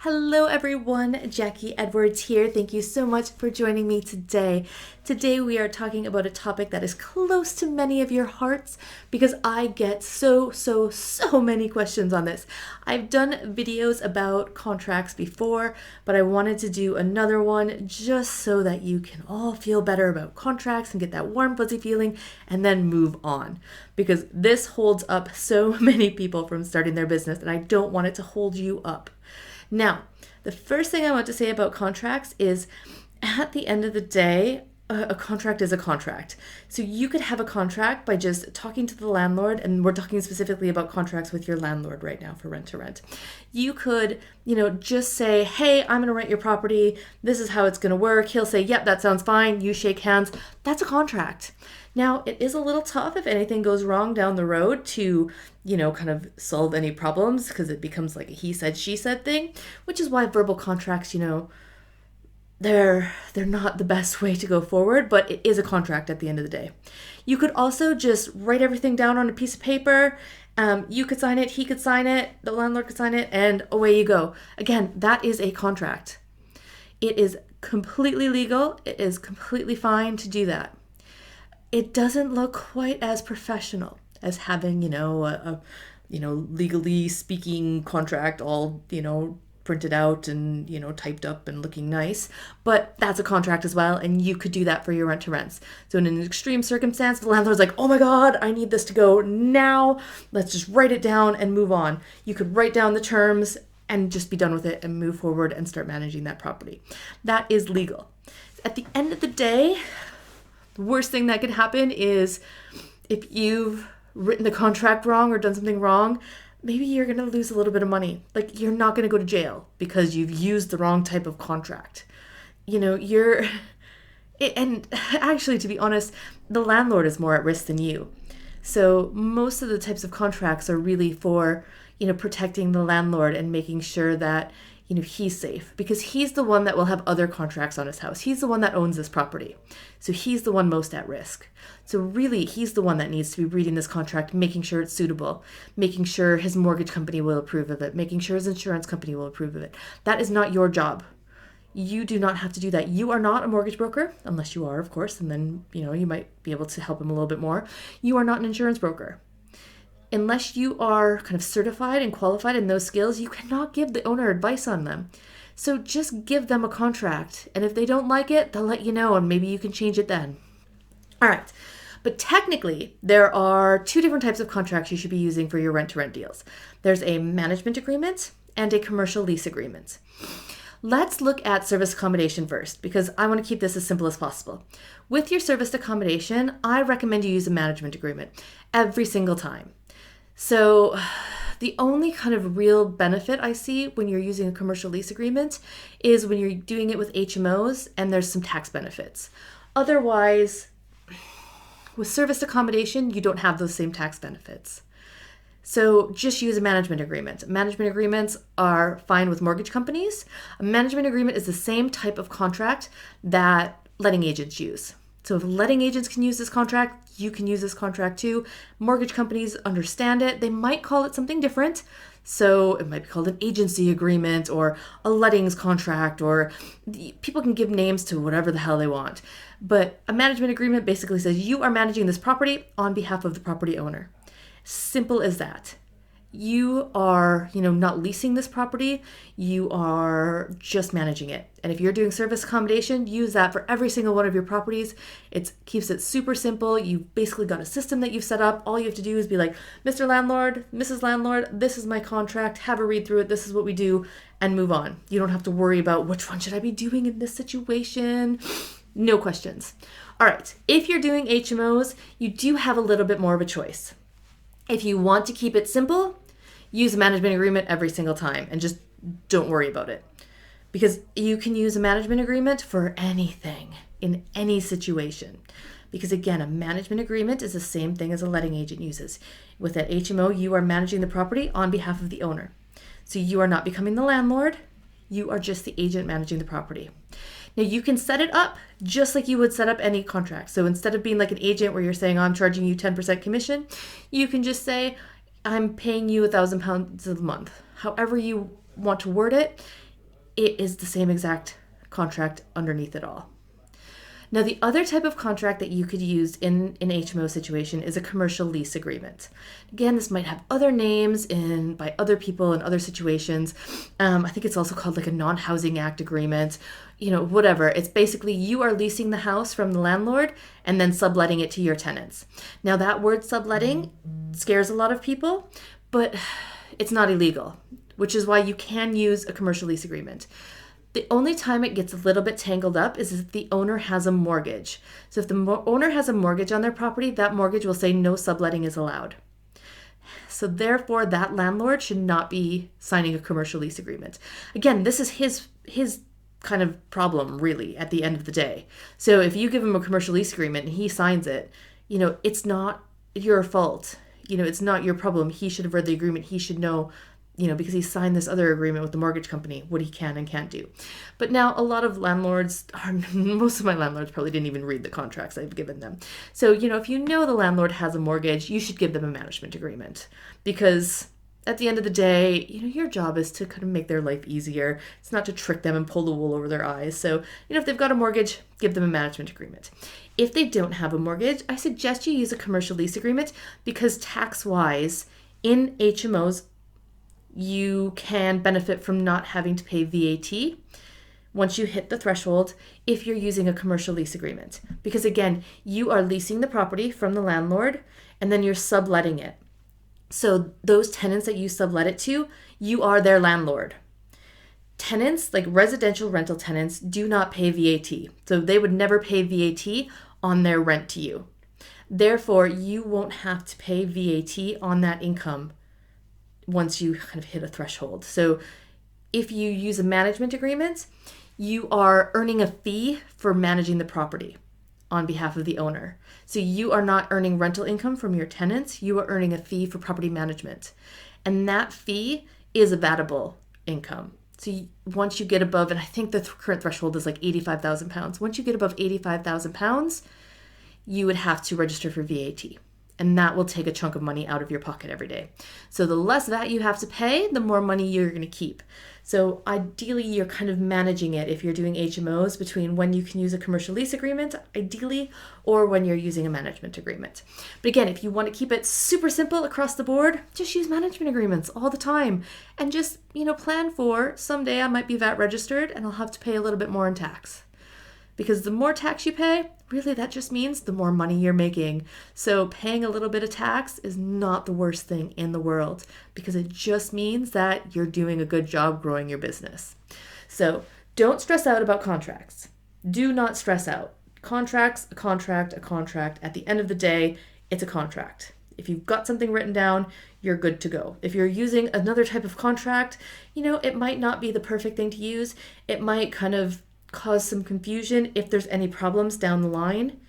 Hello everyone, Jacquie Edwards here. Thank you so much for joining me today. Today we are talking about a topic that is close to many of your hearts because I get so many questions on this. I've done videos about contracts before, but I wanted to do another one just so that you can all feel better about contracts and get that warm fuzzy feeling and then move on. Because this holds up so many people from starting their business and I don't want it to hold you up. Now, the first thing I want to say about contracts is at the end of the day, a contract is a contract. So you could have a contract by just talking to the landlord, and we're talking specifically about contracts with your landlord right now for rent to rent. You could, just say, hey, I'm going to rent your property. This is how it's going to work. He'll say, yep, that sounds fine. You shake hands. That's a contract. Now, it is a little tough if anything goes wrong down the road to, kind of solve any problems because it becomes like a he said, she said thing, which is why verbal contracts, they're not the best way to go forward, but it is a contract at the end of the day. You could also just write everything down on a piece of paper. You could sign it, he could sign it, the landlord could sign it, and away you go. Again, that is a contract. It is completely legal. It is completely fine to do that. It doesn't look quite as professional as having, a legally speaking contract all, printed out and, typed up and looking nice. But that's a contract as well, and you could do that for your rent to rents. So in an extreme circumstance, the landlord's like, oh my God, I need this to go now. Let's just write it down and move on. You could write down the terms and just be done with it and move forward and start managing that property. That is legal. At the end of the day, the worst thing that could happen is if you've written the contract wrong or done something wrong, maybe you're going to lose a little bit of money. Like, you're not going to go to jail because you've used the wrong type of contract. And actually, to be honest, the landlord is more at risk than you. So most of the types of contracts are really for, protecting the landlord and making sure that, he's safe because he's the one that will have other contracts on his house. He's the one that owns this property. So he's the one most at risk. So really, he's the one that needs to be reading this contract, making sure it's suitable, making sure his mortgage company will approve of it, making sure his insurance company will approve of it. That is not your job. You do not have to do that. You are not a mortgage broker, unless you are, of course, and then, you might be able to help him a little bit more. You are not an insurance broker. Unless you are kind of certified and qualified in those skills, you cannot give the owner advice on them. So just give them a contract. And if they don't like it, they'll let you know and maybe you can change it then. All right. But technically, there are two different types of contracts you should be using for your rent-to-rent deals. There's a management agreement and a commercial lease agreement. Let's look at service accommodation first because I want to keep this as simple as possible. With your service accommodation, I recommend you use a management agreement every single time. So the only kind of real benefit I see when you're using a commercial lease agreement is when you're doing it with HMOs and there's some tax benefits. Otherwise, with service accommodation, you don't have those same tax benefits. So just use a management agreement. Management agreements are fine with mortgage companies. A management agreement is the same type of contract that letting agents use. So if letting agents can use this contract, you can use this contract too. Mortgage companies understand it. They might call it something different. So it might be called an agency agreement or a lettings contract, or people can give names to whatever the hell they want. But a management agreement basically says you are managing this property on behalf of the property owner. Simple as that. You are, not leasing this property. You are just managing it. And if you're doing service accommodation, use that for every single one of your properties. It keeps it super simple. You've basically got a system that you've set up. All you have to do is be like, Mr. Landlord, Mrs. Landlord, this is my contract. Have a read through it. This is what we do, and move on. You don't have to worry about which one should I be doing in this situation. No questions. All right. If you're doing HMOs, you do have a little bit more of a choice. If you want to keep it simple, use a management agreement every single time and just don't worry about it. Because you can use a management agreement for anything in any situation. Because again, a management agreement is the same thing as a letting agent uses. With that HMO, you are managing the property on behalf of the owner. So you are not becoming the landlord. You are just the agent managing the property. Now you can set it up just like you would set up any contract. So instead of being like an agent where you're saying, oh, I'm charging you 10% commission, you can just say, I'm paying you £1,000 a month. However you want to word it, it is the same exact contract underneath it all. Now, the other type of contract that you could use in an HMO situation is a commercial lease agreement. Again, this might have other names by other people in other situations. I think it's also called like a non-housing act agreement, whatever. It's basically you are leasing the house from the landlord and then subletting it to your tenants. Now, that word subletting scares a lot of people, but it's not illegal, which is why you can use a commercial lease agreement. The only time it gets a little bit tangled up is if the owner has a mortgage. So if the owner has a mortgage on their property, that mortgage will say no subletting is allowed. So therefore, that landlord should not be signing a commercial lease agreement. Again, this is his kind of problem, really, at the end of the day. So if you give him a commercial lease agreement and he signs it, it's not your fault. It's not your problem. He should have read the agreement. He should know, because he signed this other agreement with the mortgage company, what he can and can't do. But now a lot of landlords, most of my landlords probably didn't even read the contracts I've given them. So, if you know the landlord has a mortgage, you should give them a management agreement, because at the end of the day, your job is to kind of make their life easier. It's not to trick them and pull the wool over their eyes. So, if they've got a mortgage, give them a management agreement. If they don't have a mortgage, I suggest you use a commercial lease agreement, because tax-wise, in HMOs, you can benefit from not having to pay VAT once you hit the threshold if you're using a commercial lease agreement. Because again, you are leasing the property from the landlord and then you're subletting it. So those tenants that you sublet it to, you are their landlord. Tenants, like residential rental tenants, do not pay VAT. So they would never pay VAT on their rent to you. Therefore, you won't have to pay VAT on that income once you kind of hit a threshold. So if you use a management agreement, you are earning a fee for managing the property on behalf of the owner. So you are not earning rental income from your tenants, you are earning a fee for property management. And that fee is a vatable income. So once you get above, and I think the current threshold is like £85,000. Once you get above £85,000, you would have to register for VAT. And that will take a chunk of money out of your pocket every day. So the less VAT you have to pay, the more money you're going to keep. So ideally, you're kind of managing it if you're doing HMOs between when you can use a commercial lease agreement, ideally, or when you're using a management agreement. But again, if you want to keep it super simple across the board, just use management agreements all the time. And just, plan for someday I might be VAT registered and I'll have to pay a little bit more in tax. Because the more tax you pay, really that just means the more money you're making. So paying a little bit of tax is not the worst thing in the world, because it just means that you're doing a good job growing your business. So don't stress out about contracts. Do not stress out. Contracts, a contract, a contract. At the end of the day, it's a contract. If you've got something written down, you're good to go. If you're using another type of contract, it might not be the perfect thing to use. It might kind of cause some confusion if there's any problems down the line.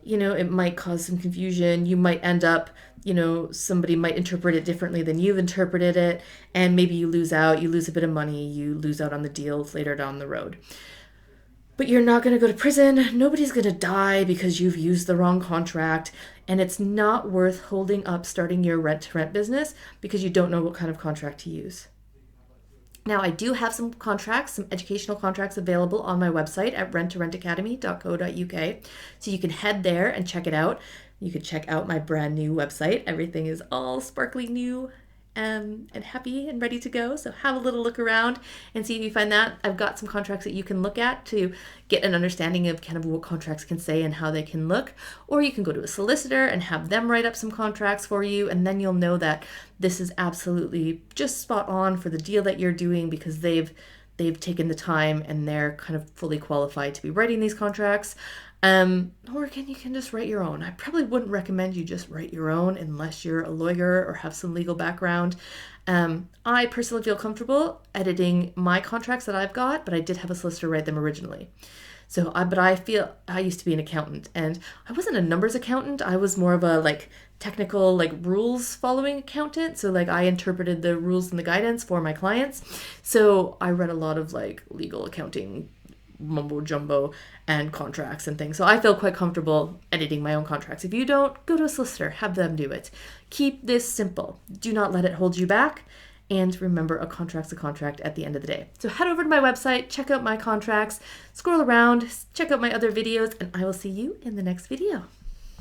It might cause some confusion. You might end up, somebody might interpret it differently than you've interpreted it, and maybe you lose out, you lose a bit of money, you lose out on the deals later down the road. But you're not going to go to prison. Nobody's going to die because you've used the wrong contract, and it's not worth holding up starting your rent-to-rent business because you don't know what kind of contract to use. Now, I do have some educational contracts available on my website at renttorentacademy.co.uk. So you can head there and check it out. You can check out my brand new website. Everything is all sparkly new and happy and ready to go. So have a little look around and see if you find that. I've got some contracts that you can look at to get an understanding of kind of what contracts can say and how they can look. Or you can go to a solicitor and have them write up some contracts for you, and then you'll know that this is absolutely just spot on for the deal that you're doing, because they've taken the time and they're kind of fully qualified to be writing these contracts. Or again, you can just write your own. I probably wouldn't recommend you just write your own unless you're a lawyer or have some legal background. I personally feel comfortable editing my contracts that I've got, but I did have a solicitor write them originally. But I feel I used to be an accountant, and I wasn't a numbers accountant. I was more of a technical rules following accountant. So I interpreted the rules and the guidance for my clients. So I read a lot of legal accounting mumbo jumbo and contracts and things. So I feel quite comfortable editing my own contracts. If you don't, go to a solicitor, have them do it. Keep this simple. Do not let it hold you back. And remember, a contract's a contract at the end of the day. So head over to my website, check out my contracts, scroll around, check out my other videos, and I will see you in the next video.